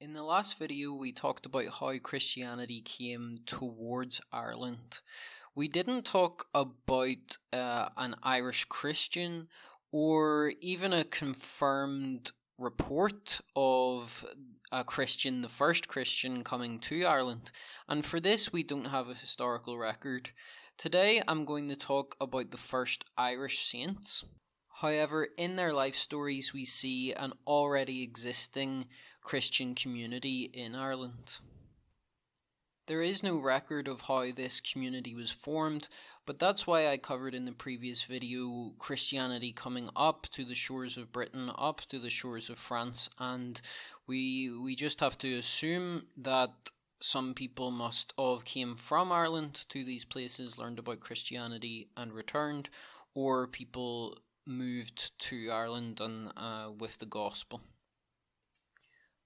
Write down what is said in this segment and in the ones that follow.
In the last video, we talked about how Christianity came towards Ireland. We didn't talk about an Irish Christian or even a confirmed report of a Christian, the first Christian coming to Ireland. And for this, we don't have a historical record. Today, I'm going to talk about the first Irish saints. However, in their life stories, we see an already existing Christian community in Ireland. There is no record of how this community was formed, but that's why I covered in the previous video Christianity coming up to the shores of Britain, up to the shores of France, and we just have to assume that some people must have came from Ireland to these places, learned about Christianity and returned, or people moved to Ireland and with the gospel.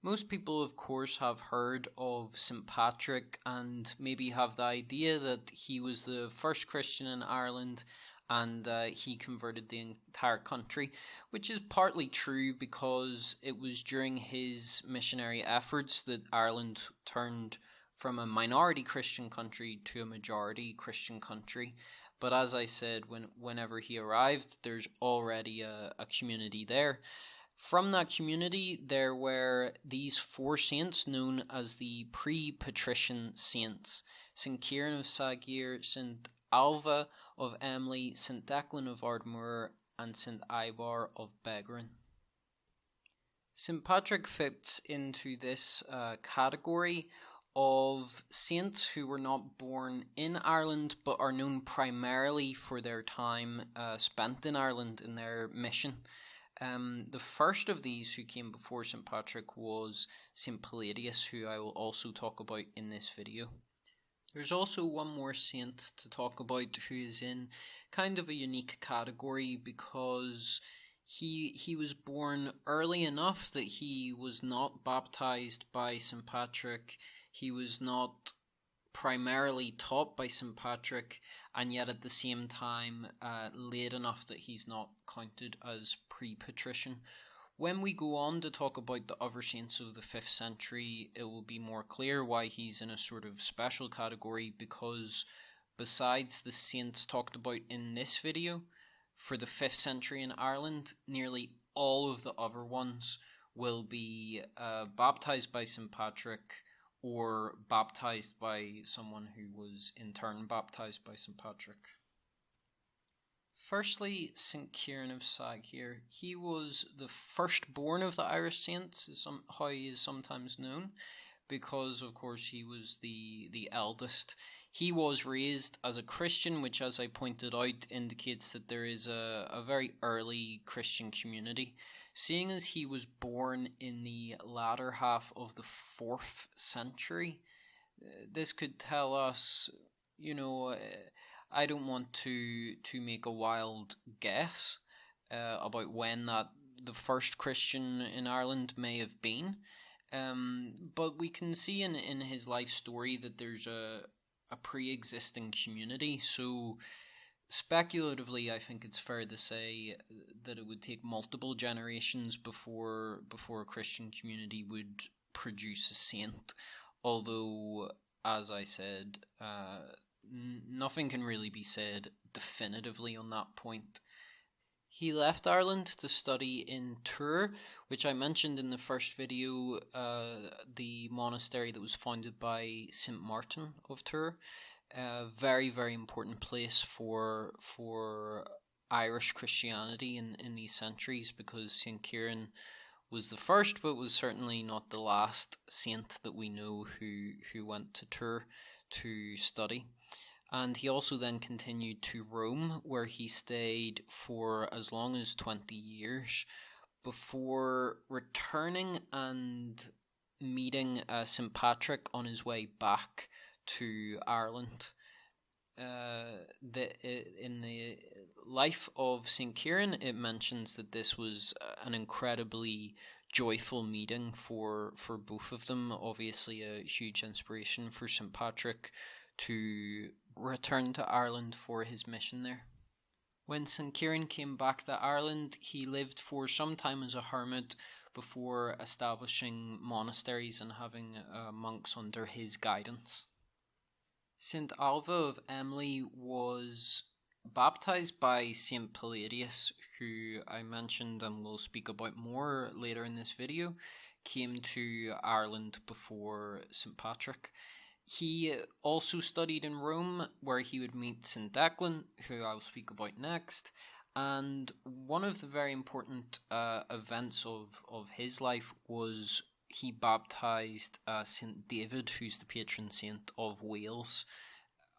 Most people, of course, have heard of St. Patrick and maybe have the idea that he was the first Christian in Ireland and he converted the entire country, which is partly true because it was during his missionary efforts that Ireland turned from a minority Christian country to a majority Christian country. But as I said, whenever he arrived, there's already a community there. From that community, there were these four saints known as the pre-patrician saints: St. Kieran of Sagir, St. Alva of Emly, St. Declan of Ardmore, and St. Ivar of Begarin. St. Patrick fits into this category of saints who were not born in Ireland but are known primarily for their time spent in Ireland in their mission. The first of these who came before St. Patrick was St. Palladius, who I will also talk about in this video. There's also one more saint to talk about who is in kind of a unique category because he was born early enough that he was not baptized by St. Patrick. He was not primarily taught by St. Patrick, and yet at the same time late enough that he's not counted as pre-patrician. When we go on to talk about the other saints of the 5th century, it will be more clear why he's in a sort of special category, because besides the saints talked about in this video, for the 5th century in Ireland, nearly all of the other ones will be baptized by St. Patrick or baptized by someone who was in turn baptized by St. Patrick. Firstly, St. Kieran of Sagir. He was the firstborn of the Irish saints, is how he is sometimes known, because of course he was the eldest. He was raised as a Christian, which, as I pointed out, indicates that there is a very early Christian community. Seeing as he was born in the latter half of the 4th century, this could tell us, I don't want to make a wild guess about when the first Christian in Ireland may have been, but we can see in his life story that there's a pre-existing community, so speculatively, I think it's fair to say that it would take multiple generations before a Christian community would produce a saint, although, as I said, nothing can really be said definitively on that point. He left Ireland to study in Tours, which I mentioned in the first video, the monastery that was founded by St. Martin of Tours. A very, very important place for Irish Christianity in these centuries, because St. Kieran was the first, but was certainly not the last saint that we know who went to Tours to study. And he also then continued to Rome, where he stayed for as long as 20 years before returning and meeting St. Patrick on his way back to Ireland. In the life of St. Kieran, it mentions that this was an incredibly joyful meeting for both of them. Obviously a huge inspiration for St. Patrick to return to Ireland for his mission there. When St. Kieran came back to Ireland, he lived for some time as a hermit before establishing monasteries and having monks under his guidance. St. Alva of Emly was baptized by St. Palladius, who I mentioned and will speak about more later in this video, came to Ireland before St. Patrick. He also studied in Rome, where he would meet St. Declan, who I'll speak about next. And one of the very important events of his life was he baptized St. David, who's the patron saint of Wales.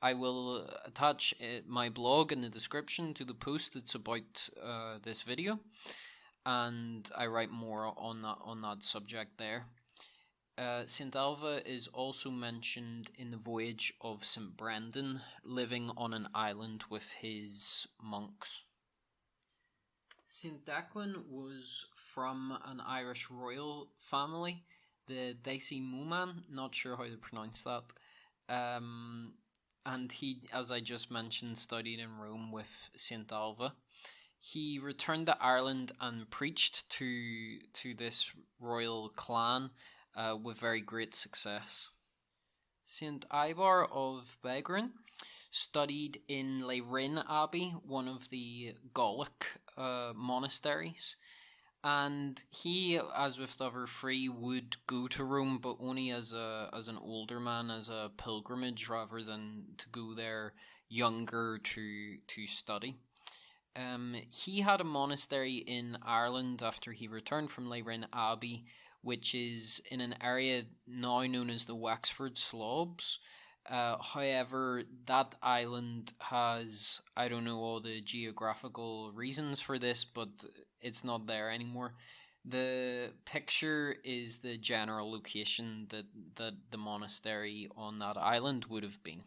I will attach my blog in the description to the post that's about this video, and I write more on that subject there. St. Alva is also mentioned in the voyage of St. Brendan, living on an island with his monks. St. Declan was from an Irish royal family, the Daisy Muman, not sure how to pronounce that, and he, as I just mentioned, studied in Rome with St. Alva. He returned to Ireland and preached to this royal clan with very great success. St. Ibar of Beagran studied in Llywryn Abbey, one of the Gallic monasteries, and he, as with the other three, would go to Rome, but only as an older man, as a pilgrimage, rather than to go there younger to study. He had a monastery in Ireland after he returned from Llywryn Abbey, which is in an area now known as the Wexford Slobs. However, that island has, I don't know all the geographical reasons for this, but it's not there anymore. The picture is the general location that the monastery on that island would have been.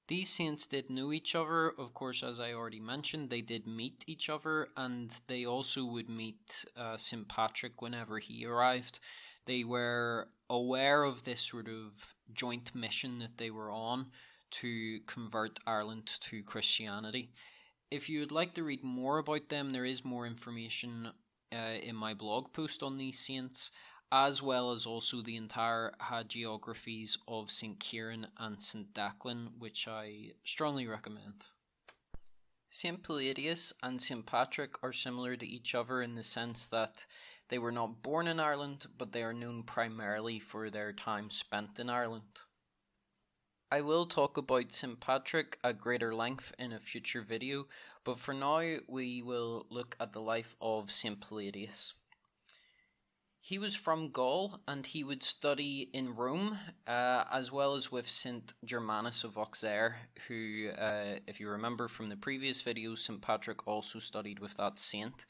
These saints did know each other, of course, as I already mentioned. They did meet each other, and they also would meet St. Patrick whenever he arrived. They were aware of this sort of joint mission that they were on to convert Ireland to Christianity. If you would like to read more about them, there is more information in my blog post on these saints, as well as also the entire hagiographies of St. Kieran and St. Declan, which I strongly recommend. St. Palladius and St. Patrick are similar to each other in the sense that they were not born in Ireland, but they are known primarily for their time spent in Ireland. I will talk about St. Patrick at greater length in a future video, but for now we will look at the life of St. Palladius. He was from Gaul, and he would study in Rome, as well as with St. Germanus of Auxerre, who, if you remember from the previous video, St. Patrick also studied with that saint.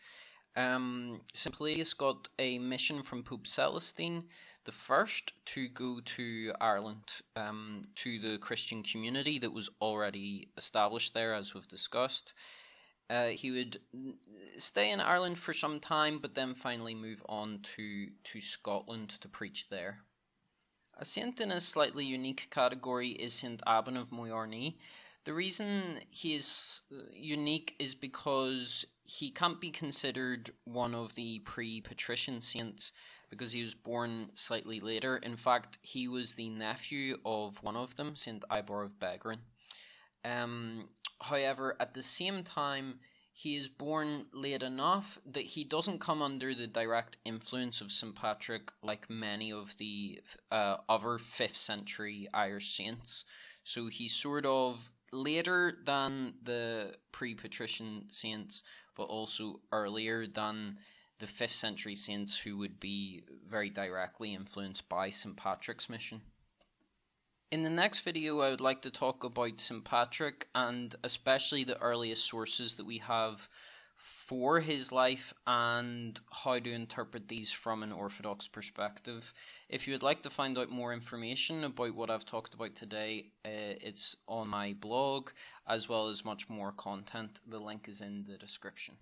St. Palladius got a mission from Pope Celestine I to go to Ireland, to the Christian community that was already established there, as we've discussed. He would stay in Ireland for some time, but then finally move on to Scotland to preach there. A saint in a slightly unique category is St. Abban of Moyarney. The reason he is unique is because he can't be considered one of the pre-patrician saints because he was born slightly later. In fact, he was the nephew of one of them, St. Ibar of Beagran. However, at the same time, he is born late enough that he doesn't come under the direct influence of St. Patrick like many of the other 5th century Irish saints. So he's sort of later than the pre-patrician saints, but also earlier than the 5th century saints who would be very directly influenced by St. Patrick's mission. In the next video, I would like to talk about St. Patrick and especially the earliest sources that we have for his life and how to interpret these from an Orthodox perspective. If you would like to find out more information about what I've talked about today, it's on my blog, as well as much more content. The link is in the description.